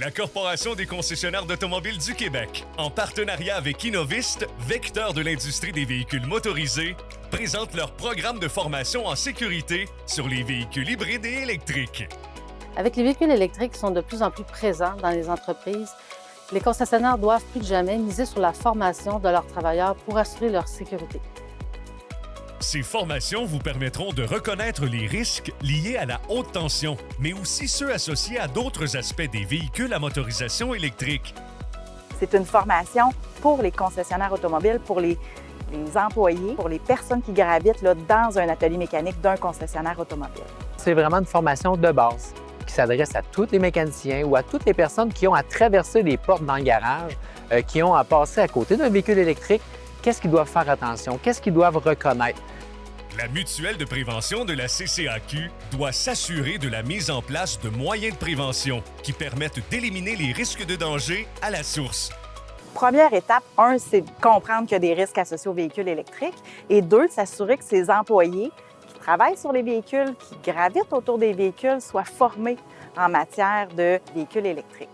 La Corporation des concessionnaires d'automobiles du Québec, en partenariat avec Innovist, vecteur de l'industrie des véhicules motorisés, présente leur programme de formation en sécurité sur les véhicules hybrides et électriques. Avec les véhicules électriques qui sont de plus en plus présents dans les entreprises, les concessionnaires doivent plus que jamais miser sur la formation de leurs travailleurs pour assurer leur sécurité. Ces formations vous permettront de reconnaître les risques liés à la haute tension, mais aussi ceux associés à d'autres aspects des véhicules à motorisation électrique. C'est une formation pour les concessionnaires automobiles, pour les employés, pour les personnes qui gravitent là, dans un atelier mécanique d'un concessionnaire automobile. C'est vraiment une formation de base qui s'adresse à tous les mécaniciens ou à toutes les personnes qui ont à traverser les portes dans le garage, qui ont à passer à côté d'un véhicule électrique. Qu'est-ce qu'ils doivent faire attention? Qu'est-ce qu'ils doivent reconnaître? La mutuelle de prévention de la CCAQ doit s'assurer de la mise en place de moyens de prévention qui permettent d'éliminer les risques de danger à la source. Première étape, c'est de comprendre qu'il y a des risques associés aux véhicules électriques et deux, de s'assurer que ces employés qui travaillent sur les véhicules, qui gravitent autour des véhicules, soient formés en matière de véhicules électriques.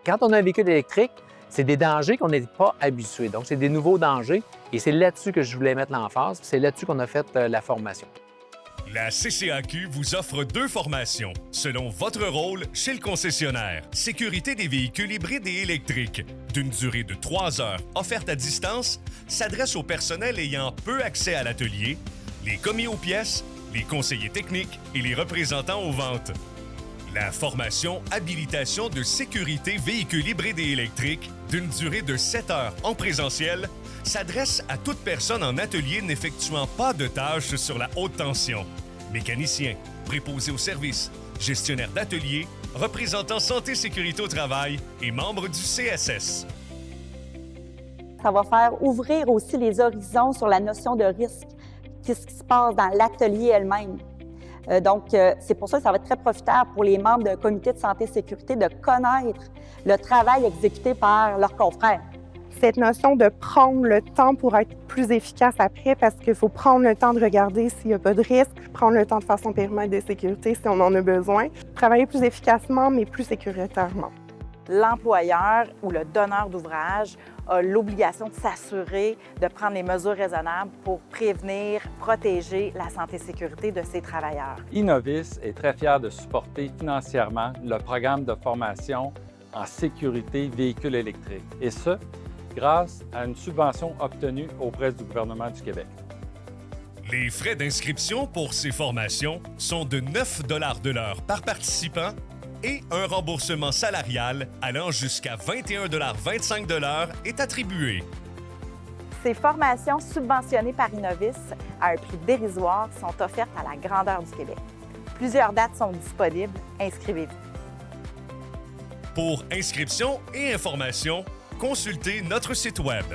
Quand on a un véhicule électrique, c'est des dangers qu'on n'est pas habitué. Donc, c'est des nouveaux dangers et c'est là-dessus que je voulais mettre l'emphase. C'est là-dessus qu'on a fait la formation. La CCAQ vous offre 2 formations selon votre rôle chez le concessionnaire. Sécurité des véhicules hybrides et électriques, d'une durée de 3 heures, offerte à distance, s'adresse au personnel ayant peu accès à l'atelier, les commis aux pièces, les conseillers techniques et les représentants aux ventes. La formation Habilitation de sécurité véhicules hybrides et électriques, d'une durée de 7 heures en présentiel, s'adresse à toute personne en atelier n'effectuant pas de tâches sur la haute tension. Mécanicien, préposé au service, gestionnaire d'atelier, représentant santé-sécurité au travail et membre du CSS. Ça va faire ouvrir aussi les horizons sur la notion de risque, qu'est-ce qui se passe dans l'atelier elle-même. Donc, c'est pour ça que ça va être très profitable pour les membres d'un comité de santé et sécurité de connaître le travail exécuté par leurs confrères. Cette notion de prendre le temps pour être plus efficace après, parce qu'il faut prendre le temps de regarder s'il n'y a pas de risque, prendre le temps de faire son périmètre de sécurité si on en a besoin, travailler plus efficacement, mais plus sécuritairement. L'employeur ou le donneur d'ouvrage a l'obligation de s'assurer de prendre les mesures raisonnables pour prévenir, protéger la santé et sécurité de ses travailleurs. Innovis est très fier de supporter financièrement le programme de formation en sécurité véhicules électriques, et ce, grâce à une subvention obtenue auprès du gouvernement du Québec. Les frais d'inscription pour ces formations sont de 9 $ de l'heure par participant et un remboursement salarial allant jusqu'à 21,25 $ est attribué. Ces formations subventionnées par Innovis à un prix dérisoire sont offertes à la grandeur du Québec. Plusieurs dates sont disponibles. Inscrivez-vous. Pour inscription et information, consultez notre site Web